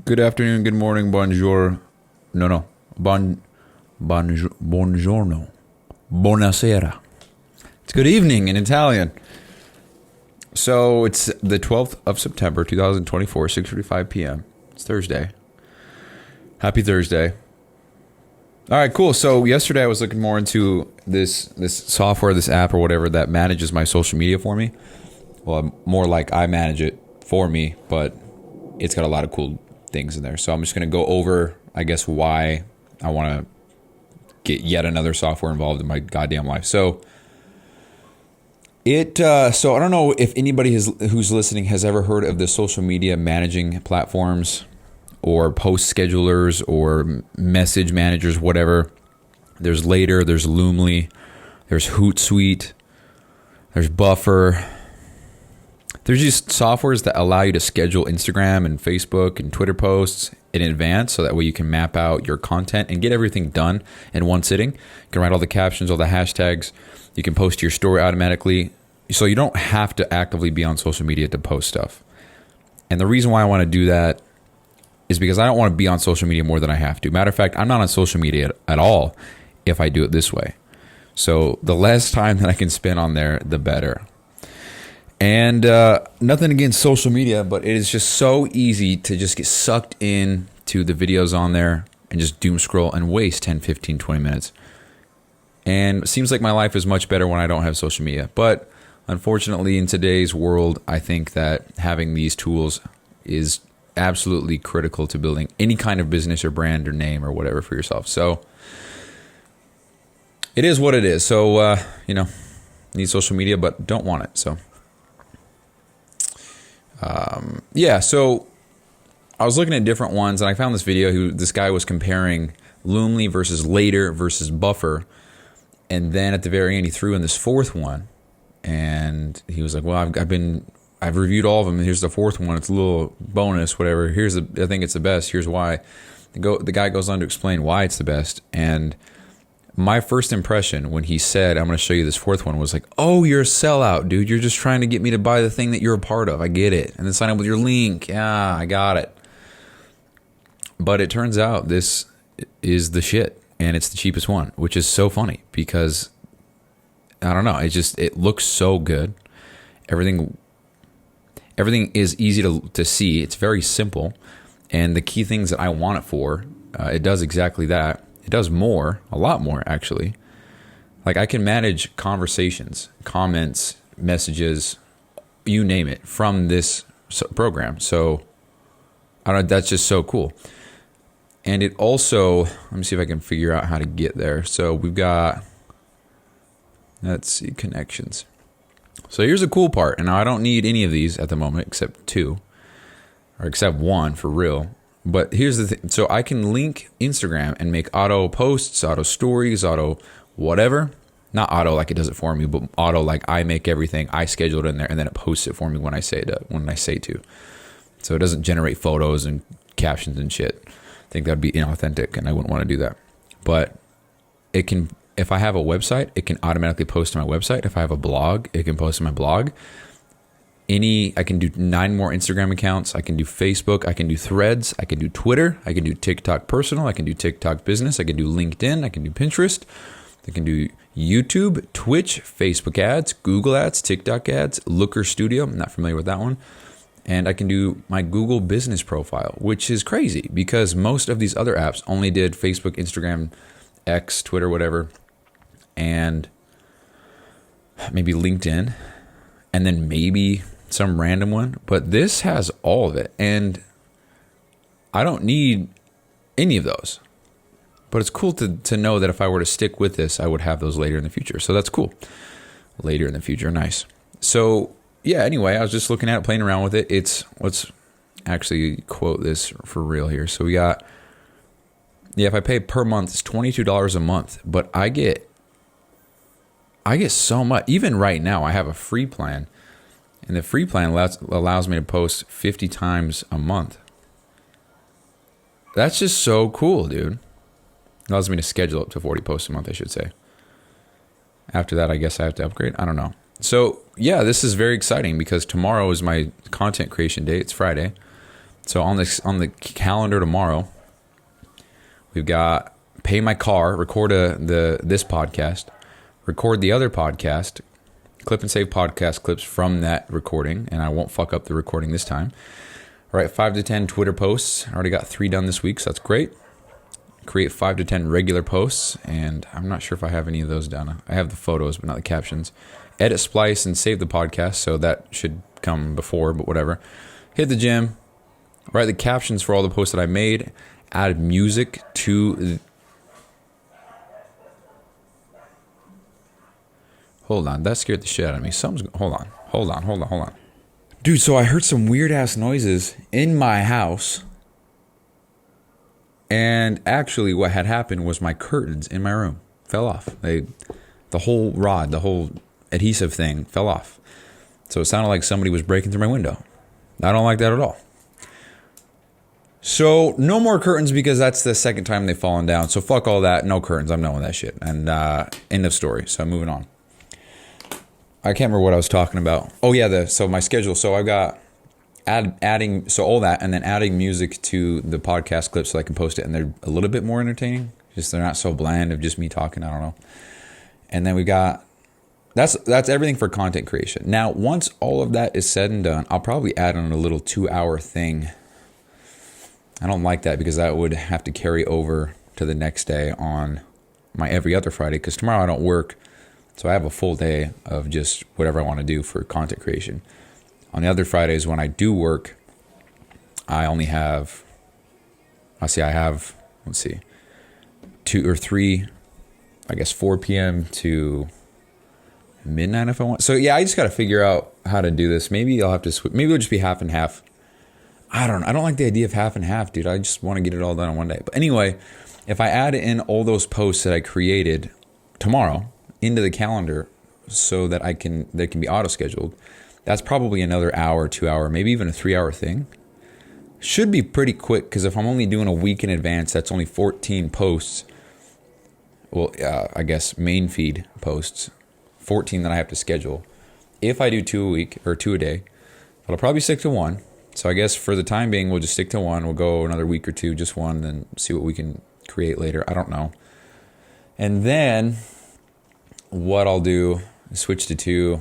Good afternoon, good morning, bonjour. No. Buongiorno. Buonasera. It's good evening in Italian. So it's the 12th of September, 2024, 6:45 p.m. It's Thursday. Happy Thursday. All right, cool. So yesterday I was looking more into this software, this app or whatever that manages my social media for me. Well, more like I manage it for me, but it's got a lot of cool things in there. So I'm just going to go over, I guess, why I want to get yet another software involved in my goddamn life. So I don't know if anybody who's listening has ever heard of the social media managing platforms or post schedulers or message managers, whatever. There's Later, there's Loomly, there's Hootsuite, there's Buffer. There's just softwares that allow you to schedule Instagram and Facebook and Twitter posts in advance, so that way you can map out your content and get everything done in one sitting. You can write all the captions, all the hashtags. You can post your story automatically, so you don't have to actively be on social media to post stuff. And the reason why I want to do that is because I don't want to be on social media more than I have to. Matter of fact, I'm not on social media at all if I do it this way. So the less time that I can spend on there, the better. And nothing against social media, but it is just so easy to just get sucked in to the videos on there and just doom scroll and waste 10, 15, 20 minutes. And it seems like my life is much better when I don't have social media. But unfortunately, in today's world, I think that having these tools is absolutely critical to building any kind of business or brand or name or whatever for yourself. So it is what it is. So, need social media, but don't want it. So. So I was looking at different ones and I found this video. This guy was comparing Loomly versus Later versus Buffer. And then at the very end, he threw in this fourth one and he was like, well, I've reviewed all of them and here's the fourth one. It's a little bonus, whatever. I think it's the best. Here's why. The guy goes on to explain why it's the best. And my first impression when he said, I'm going to show you this fourth one, was like, oh, you're a sellout, dude. You're just trying to get me to buy the thing that you're a part of. I get it. And then sign up with your link. Yeah, I got it. But it turns out this is the shit. And it's the cheapest one, which is so funny because, I don't know, it looks so good. Everything is easy to see. It's very simple. And the key things that I want it for, it does exactly that. It does more, a lot more actually. Like I can manage conversations, comments, messages, you name it, from this program. So I don't know, that's just so cool. And it also, let me see if I can figure out how to get there. So we've got, let's see, connections. So here's the cool part. And I don't need any of these at the moment except one for real. But here's the thing. So I can link Instagram and make auto posts, auto stories, auto whatever. Not auto like it does it for me, but auto like I make everything. I schedule it in there and then it posts it for me when I say to. So it doesn't generate photos and captions and shit. I think that'd be inauthentic and I wouldn't want to do that. But it can, if I have a website, it can automatically post to my website. If I have a blog, it can post to my blog. I can do 9 more Instagram accounts. I can do Facebook. I can do Threads. I can do Twitter. I can do TikTok personal. I can do TikTok business. I can do LinkedIn. I can do Pinterest. I can do YouTube, Twitch, Facebook ads, Google ads, TikTok ads, Looker Studio. I'm not familiar with that one. And I can do my Google business profile, which is crazy because most of these other apps only did Facebook, Instagram, X, Twitter, whatever, and maybe LinkedIn, and then maybe some random one, but this has all of it, and I don't need any of those. But it's cool to know that if I were to stick with this, I would have those later in the future. So that's cool. Later in the future, nice. So yeah, anyway, I was just looking at it, playing around with it. Let's actually quote this for real here. So we got, if I pay per month, it's $22 a month, but I get so much. Even right now, I have a free plan. And the free plan allows me to post 50 times a month. That's just so cool, dude. It allows me to schedule up to 40 posts a month, I should say. After that, I guess I have to upgrade. I don't know. So, yeah, this is very exciting because tomorrow is my content creation day. It's Friday. So on the calendar tomorrow, we've got pay my car, record this podcast, record the other podcast, clip and save podcast clips from that recording, and I won't fuck up the recording this time. All right, 5 to 10 Twitter posts. I already got 3 done this week, so that's great. Create 5 to 10 regular posts, and I'm not sure if I have any of those done. I have the photos, but not the captions. Edit, splice, and save the podcast, so that should come before, but whatever. Hit the gym, write the captions for all the posts that I made, add music to... Hold on, that scared the shit out of me. Hold on. Dude, so I heard some weird-ass noises in my house, and actually what had happened was my curtains in my room fell off. The whole rod, the whole adhesive thing fell off. So it sounded like somebody was breaking through my window. I don't like that at all. So no more curtains because that's the second time they've fallen down. So fuck all that. No curtains. I'm done with that shit. And end of story. So moving on. I can't remember what I was talking about. Oh yeah, so my schedule. So I've got adding all that, and then adding music to the podcast clips so I can post it, and they're a little bit more entertaining. Just they're not so bland of just me talking. I don't know. And then we got that's everything for content creation. Now, once all of that is said and done, I'll probably add on a little 2-hour thing. I don't like that because that would have to carry over to the next day on my every other Friday, because tomorrow I don't work. So I have a full day of just whatever I want to do for content creation. On the other Fridays when I do work, I only have, let's see, 2 or 3, I guess 4 p.m. to midnight if I want. So yeah, I just got to figure out how to do this. Maybe I'll have to switch. Maybe it'll just be half and half. I don't like the idea of half and half, dude. I just want to get it all done in one day. But anyway, if I add in all those posts that I created tomorrow into the calendar so that they can be auto-scheduled, that's probably another hour, 2 hour, maybe even a 3-hour thing. Should be pretty quick, because if I'm only doing a week in advance, that's only 14 posts. Well, I guess main feed posts, 14 that I have to schedule. If I do 2 a week or 2 a day, I'll probably stick to 1. So I guess for the time being, we'll just stick to 1. We'll go another week or 2, just 1, then see what we can create later. I don't know. And then what I'll do is switch to 2,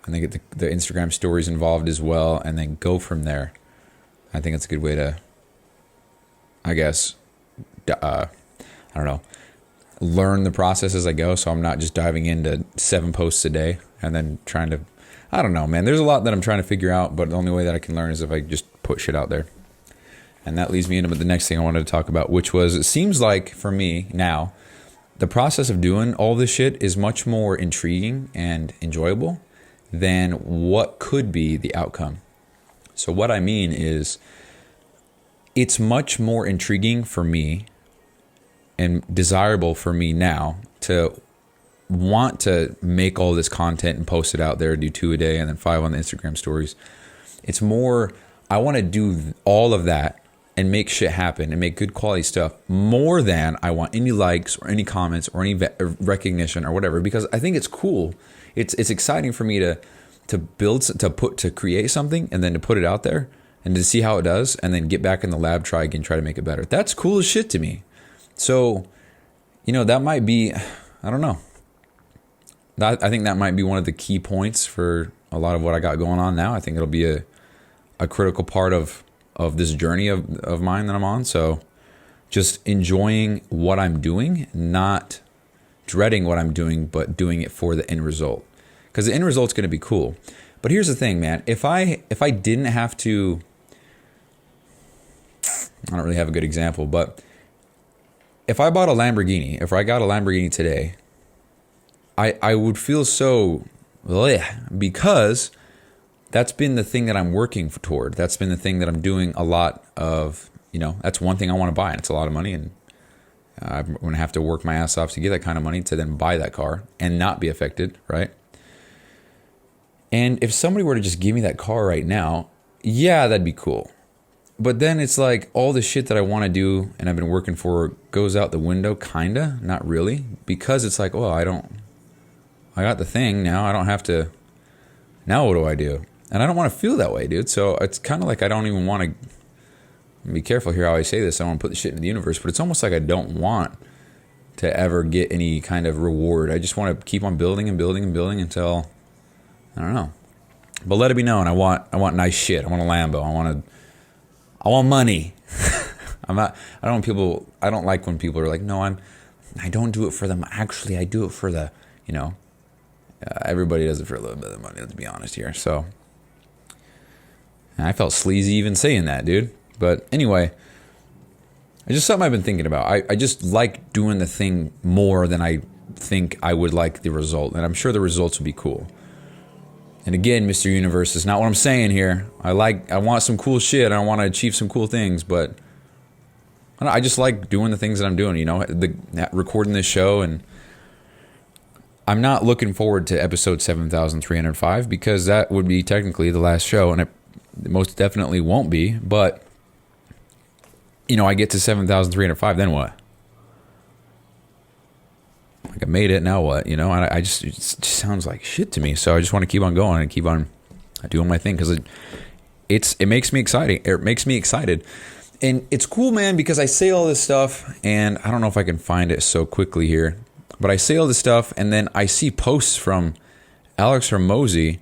and then get the Instagram stories involved as well, and then go from there. I think it's a good way to, I guess, I don't know, learn the process as I go, so I'm not just diving into 7 posts a day and then trying to, I don't know, man. There's a lot that I'm trying to figure out, but the only way that I can learn is if I just put shit out there. And that leads me into the next thing I wanted to talk about, which was, it seems like for me now, the process of doing all this shit is much more intriguing and enjoyable than what could be the outcome. So what I mean is, it's much more intriguing for me and desirable for me now to want to make all this content and post it out there, do 2 a day and then 5 on the Instagram stories. It's more, I want to do all of that and make shit happen and make good quality stuff more than I want any likes or any comments or any recognition or whatever, because I think it's cool. It's exciting for me to create something and then to put it out there and to see how it does and then get back in the lab, try again, try to make it better. That's cool as shit to me. So, that might be, I don't know. I think that might be one of the key points for a lot of what I got going on now. I think it'll be a critical part of this journey of mine that I'm on. So just enjoying what I'm doing, not dreading what I'm doing, but doing it for the end result. Because the end result's going to be cool. But here's the thing, man. If I didn't have to, I don't really have a good example, but if I got a Lamborghini today, I would feel so bleh, because that's been the thing that I'm working toward. That's been the thing that I'm doing a lot of, that's one thing I want to buy, and it's a lot of money, and I'm going to have to work my ass off to get that kind of money to then buy that car and not be affected, right? And if somebody were to just give me that car right now, yeah, that'd be cool. But then it's like all the shit that I want to do and I've been working for goes out the window, kinda, not really, because it's like, I got the thing now. I don't have to. Now what do I do? And I don't want to feel that way, dude. So it's kind of like I don't even want to be careful here how I say this. I don't want to put the shit in the universe, but it's almost like I don't want to ever get any kind of reward. I just want to keep on building and building and building until, I don't know. But let it be known, I want nice shit. I want a Lambo. I want money. I don't like when people are like, no, I don't do it for them. Actually, I do it for the, everybody does it for a little bit of money, let's be honest here. So I felt sleazy even saying that, dude. But anyway, it's just something I've been thinking about. I just like doing the thing more than I think I would like the result. And I'm sure the results will be cool. And again, Mr. Universe is not what I'm saying here. I want some cool shit. I want to achieve some cool things. But I just like doing the things that I'm doing, recording this show. And I'm not looking forward to episode 7,305 because that would be technically the last show. And it most definitely won't be. But I get to 7,305, then what? Like I made it, now what? And it just sounds like shit to me. So I just want to keep on going and keep on doing my thing because it makes me exciting. It makes me excited, and it's cool, man. Because I say all this stuff, and I don't know if I can find it so quickly here, but I say all this stuff, and then I see posts from Alex Hormozy,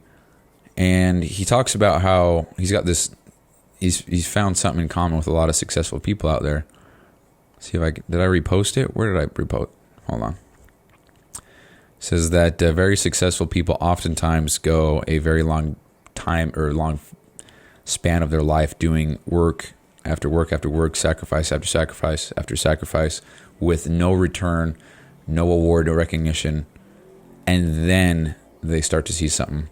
and he talks about how he's got this. He's found something in common with a lot of successful people out there. See if did I repost it? Where did I repost? Hold on. It says that very successful people oftentimes go a very long time or long span of their life doing work after work after work, sacrifice after sacrifice after sacrifice, with no return, no award, no recognition, and then they start to see something.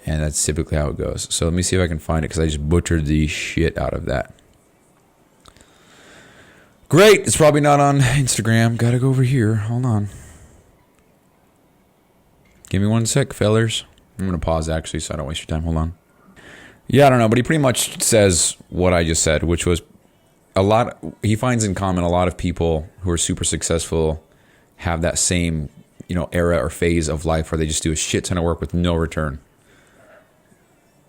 And that's typically how it goes. So let me see if I can find it because I just butchered the shit out of that. Great. It's probably not on Instagram. Gotta go over here. Hold on. Give me one sec, fellers. I'm going to pause actually so I don't waste your time. Hold on. Yeah, I don't know. But he pretty much says what I just said, which was he finds in common a lot of people who are super successful have that same, era or phase of life where they just do a shit ton of work with no return.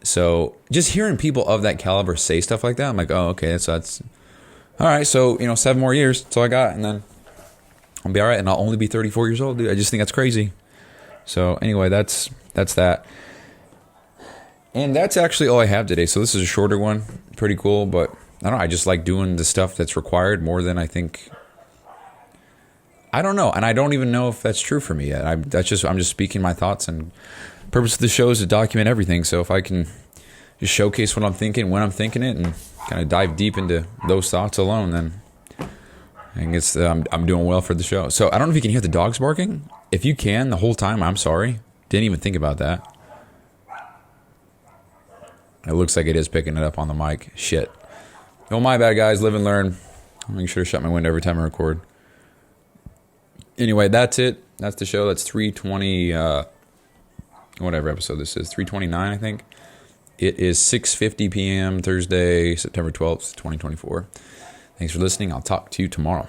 So just hearing people of that caliber say stuff like that, I'm like, oh, okay, that's all right. So, 7 more years, that's all I got. And then I'll be all right. And I'll only be 34 years old, dude. I just think that's crazy. So anyway, that's that. And that's actually all I have today. So this is a shorter one. Pretty cool. But I don't know. I just like doing the stuff that's required more than I think. I don't know. And I don't even know if that's true for me yet. I'm just speaking my thoughts, and purpose of the show is to document everything. So if I can just showcase what I'm thinking when I'm thinking it and kind of dive deep into those thoughts alone, then I guess I'm doing well for the show. So I don't know if you can hear the dogs barking. If you can the whole time, I'm sorry. Didn't even think about that. It looks like it is picking it up on the mic. Shit. Oh, my bad, guys. Live and learn. I'll make sure to shut my window every time I record. Anyway, that's it. That's the show. That's 320... whatever episode this is, 329, I think. It is 6:50 p.m. Thursday, September 12th, 2024. Thanks for listening. I'll talk to you tomorrow.